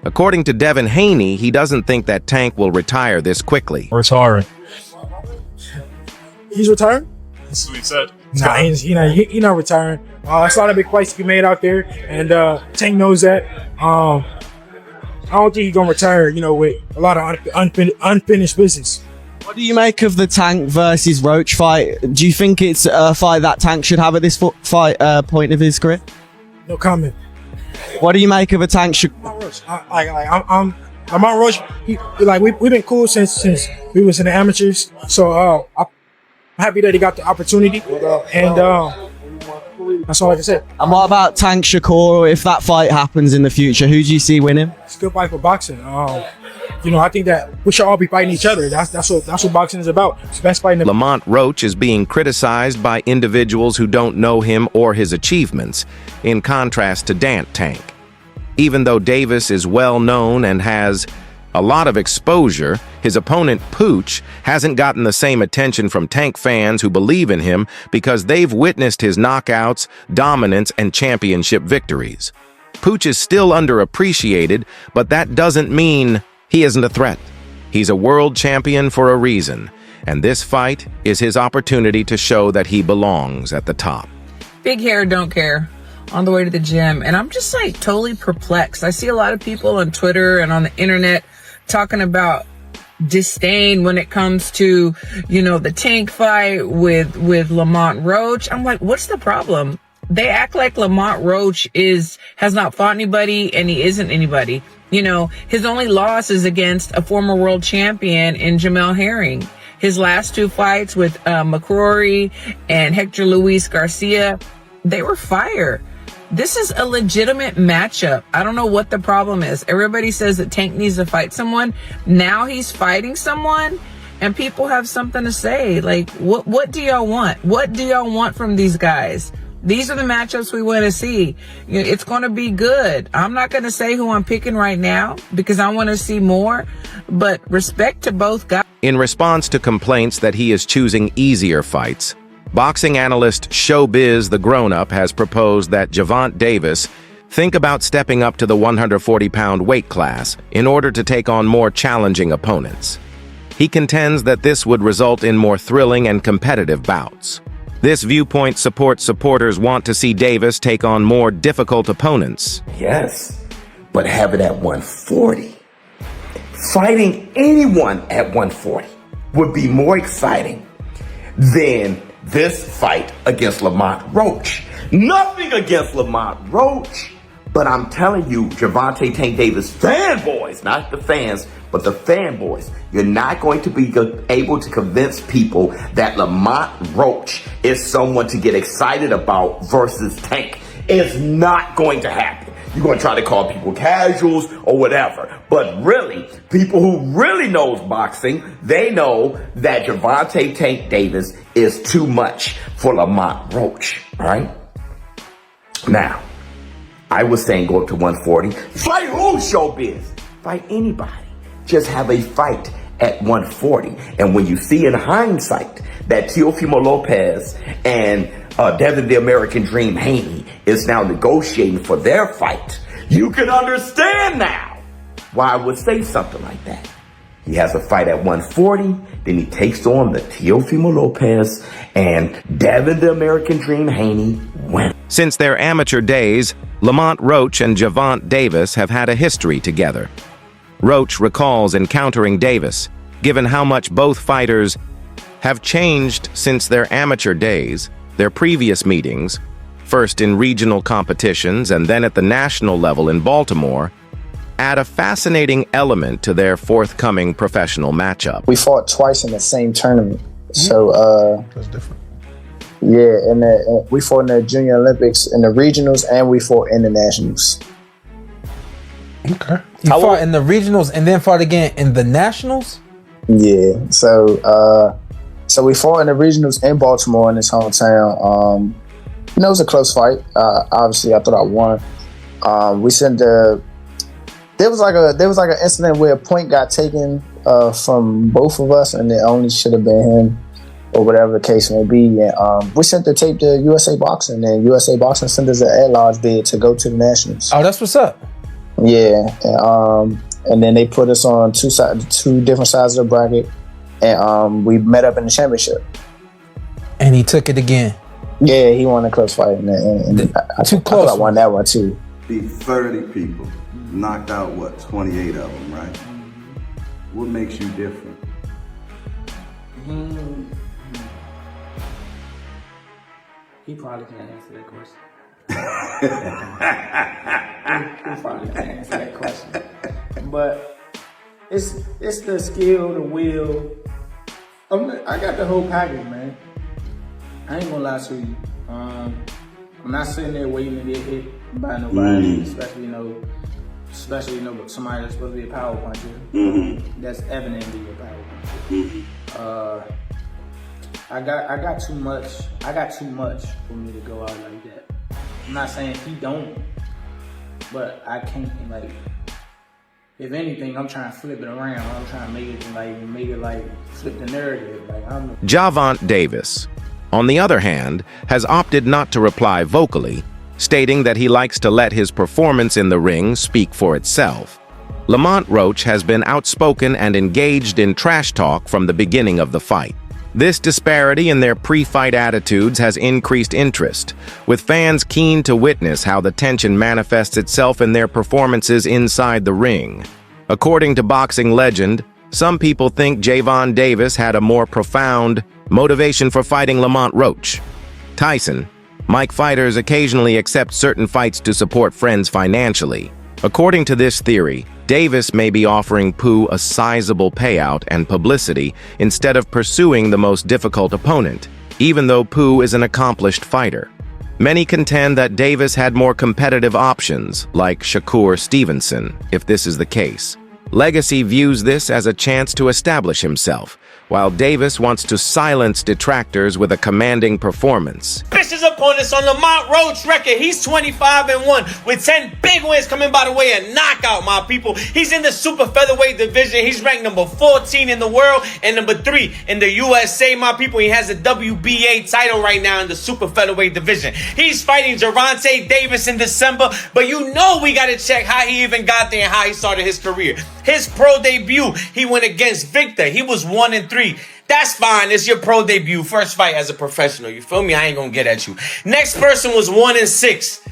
According to Devin Haney, he doesn't think that Tank will retire this quickly. Retiring. He's retiring? That's what he said. Nah, he's not retiring. It's a lot of big fights to be made out there, and Tank knows that. I don't think he's gonna retire, with a lot of unfinished business. What do you make of the Tank versus Roach fight? Do you think it's a fight that Tank should have at this point of his career? No comment. What do you make of a Tank? Lamont Roach. I'm Lamont Roach. We've been cool since we was in the amateurs. So I'm happy that he got the opportunity, and that's all I can say. And what about Tank Shakur? If that fight happens in the future, who do you see winning? It's a good fight for boxing. I think that we should all be fighting each other. That's what boxing is about. It's the best fight in the— Lamont Roach is being criticized by individuals who don't know him or his achievements, in contrast to Tank. Even though Davis is well known and has a lot of exposure, his opponent Pooch hasn't gotten the same attention from Tank fans who believe in him because they've witnessed his knockouts, dominance, and championship victories. Pooch is still underappreciated, but that doesn't mean he isn't a threat. He's a world champion for a reason, and this fight is his opportunity to show that he belongs at the top. Big hair, don't care. On the way to the gym, and I'm just totally perplexed. I see a lot of people on Twitter and on the internet talking about disdain when it comes to, the Tank fight with Lamont Roach. I'm like, what's the problem? They act like Lamont Roach has not fought anybody and he isn't anybody. His only loss is against a former world champion in Jamel Herring. His last two fights with McCrory and Hector Luis Garcia, they were fire. This is a legitimate matchup. I don't know what the problem is. Everybody says that Tank needs to fight someone. Now he's fighting someone, and people have something to say. What do y'all want? What do y'all want from these guys? These are the matchups we want to see. It's going to be good. I'm not going to say who I'm picking right now because I want to see more, but respect to both guys. In response to complaints that he is choosing easier fights, boxing analyst Showbiz the Grown-Up has proposed that Gervonta Davis think about stepping up to the 140-pound weight class in order to take on more challenging opponents. He contends that this would result in more thrilling and competitive bouts. This viewpoint supporters want to see Davis take on more difficult opponents. Yes, but have it at 140. Fighting anyone at 140 would be more exciting than this fight against Lamont Roach. Nothing against Lamont Roach, but I'm telling you, Gervonta Tank Davis fanboys, not the fans, but the fanboys, you're not going to be able to convince people that Lamont Roach is someone to get excited about versus Tank. It's not going to happen. You're going to try to call people casuals or whatever. But really, people who really knows boxing, they know that Gervonta Tank Davis is too much for Lamont Roach, right? Now, I was saying go up to 140. Fight who, Showbiz? Fight anybody. Just have a fight at 140. And when you see in hindsight that Teofimo Lopez and Devin the American Dream Haney is now negotiating for their fight, you can understand now why I would say something like that. He has a fight at 140, then he takes on the Teofimo Lopez and Devin the American Dream Haney win. Since their amateur days, Lamont Roach and Gervonta Davis have had a history together. Roach recalls encountering Davis, given how much both fighters have changed since their amateur days, their previous meetings, first in regional competitions and then at the national level in Baltimore, add a fascinating element to their forthcoming professional matchup. We fought twice in the same tournament. So, That's different. yeah, and we fought in the Junior Olympics, in the regionals, and we fought in the nationals. Okay. You fought in the regionals and then fought again in the nationals? Yeah, so we fought in the regionals in Baltimore in his hometown. It was a close fight. Obviously, I thought I won. There was like an incident where a point got taken from both of us, and it only should have been him, or whatever the case may be. And we sent the tape to USA Boxing, and USA Boxing sent us an at-large bid to go to the nationals. Oh, that's what's up. Yeah, and then they put us on two different sides of the bracket, and we met up in the championship. And he took it again. Yeah, he won a close fight, and I thought I won that one too. Beat 30 people, knocked out what, 28 of them, right? What makes you different? He probably can't answer that question. he probably can't answer that question. But it's the skill, the will. I got the whole package, man. I ain't gonna lie to you. I'm not sitting there waiting to get hit by nobody, especially somebody that's supposed to be a power puncher. That's evident to be a power puncher. I got too much. I got too much for me to go out like that. I'm not saying he don't, but I can't like. If anything, I'm trying to flip it around. I'm trying to make it flip the narrative. Gervonta Davis, on the other hand, has opted not to reply vocally, stating that he likes to let his performance in the ring speak for itself. Lamont Roach has been outspoken and engaged in trash talk from the beginning of the fight. This disparity in their pre-fight attitudes has increased interest, with fans keen to witness how the tension manifests itself in their performances inside the ring. According to boxing legend, some people think Gervonta Davis had a more profound motivation for fighting Lamont Roach. Tyson, Mike fighters occasionally accept certain fights to support friends financially. According to this theory, Davis may be offering Pooh a sizable payout and publicity instead of pursuing the most difficult opponent, even though Pooh is an accomplished fighter. Many contend that Davis had more competitive options, like Shakur Stevenson, if this is the case. Legacy views this as a chance to establish himself, while Davis wants to silence detractors with a commanding performance. His opponents on Lamont Roach record. He's 25-1 with 10 big wins coming by the way of knockout, my people. He's in the super featherweight division. He's ranked number 14 in the world and number 3 in the USA, my people. He has a WBA title right now in the super featherweight division. He's fighting Gervonta Davis in December, but you know we got to check how he even got there and how he started his career. His pro debut, he went against Victor. He was 1-3. That's fine. It's your pro debut. First fight as a professional. You feel me? I ain't gonna get at you. Next person was 1-6.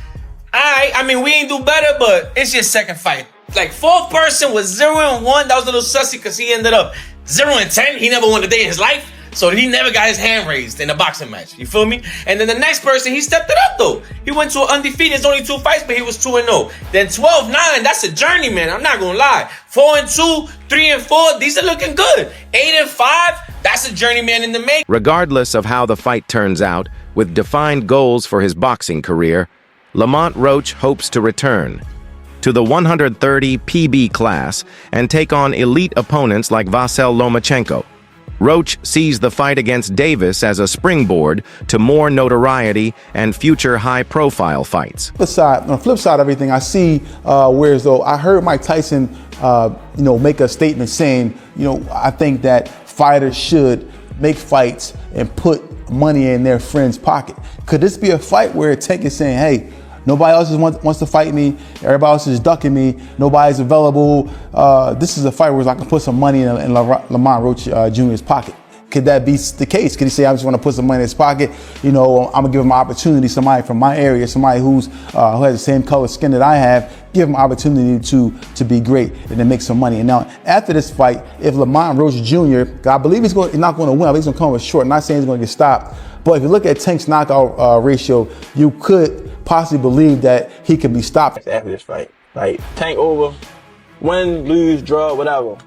Alright, I mean, we ain't do better, but it's your second fight. Like, fourth person was 0-1. That was a little sussy because he ended up 0-10. He never won a day in his life. So he never got his hand raised in a boxing match. You feel me? And then the next person, he stepped it up, though. He went to undefeated. There's only 2 fights, but he was 2-0. Then 12-9, that's a journey, man. I'm not going to lie. 4-2, 3-4, these are looking good. 8-5, that's a journeyman in the making. Regardless of how the fight turns out, with defined goals for his boxing career, Lamont Roach hopes to return to the 130 PB class and take on elite opponents like Vasyl Lomachenko. Roach sees the fight against Davis as a springboard to more notoriety and future high-profile fights. On the flip side of everything, I see whereas though I heard Mike Tyson, make a statement saying, I think that fighters should make fights and put money in their friend's pocket. Could this be a fight where Tank is saying, hey, nobody else wants to fight me. Everybody else is ducking me. Nobody's available. This is a fight where I can put some money in Lamont Roach Jr.'s pocket. Could that be the case? Could he say, I just want to put some money in his pocket? I'm going to give him an opportunity, somebody from my area, somebody who has the same color skin that I have, give him an opportunity to be great and to make some money. And now, after this fight, if Lamont Roach Jr., I believe he's not going to win. I think he's going to come up short. I'm not saying he's going to get stopped. But if you look at Tank's knockout ratio, you could possibly believe that he can be stopped. After this fight, like Tank over, win, lose, draw, whatever,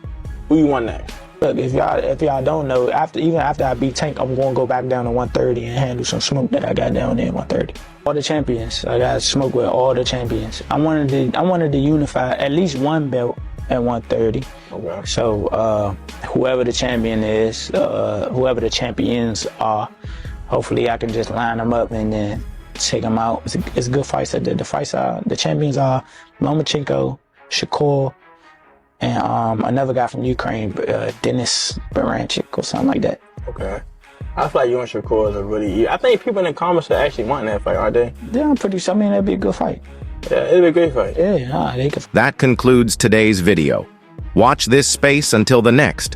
who you want next? Look, if y'all don't know, even after I beat Tank, I'm gonna go back down to 130 and handle some smoke that I got down there at 130. All the champions, I got smoke with all the champions. I wanted to unify at least one belt at 130. Okay. So whoever the champion is, whoever the champions are, hopefully I can just line them up and then take them out. It's a good fight. So the champions are Lomachenko, Shakur, and another guy from Ukraine, Denis Baranchik or something like that. Okay. I feel like you and Shakur is I think people in the comments are actually wanting that fight, aren't they? Yeah, I'm pretty sure. I mean, that'd be a good fight. Yeah, it'll be a great fight. Yeah, they could. That concludes today's video. Watch this space until the next.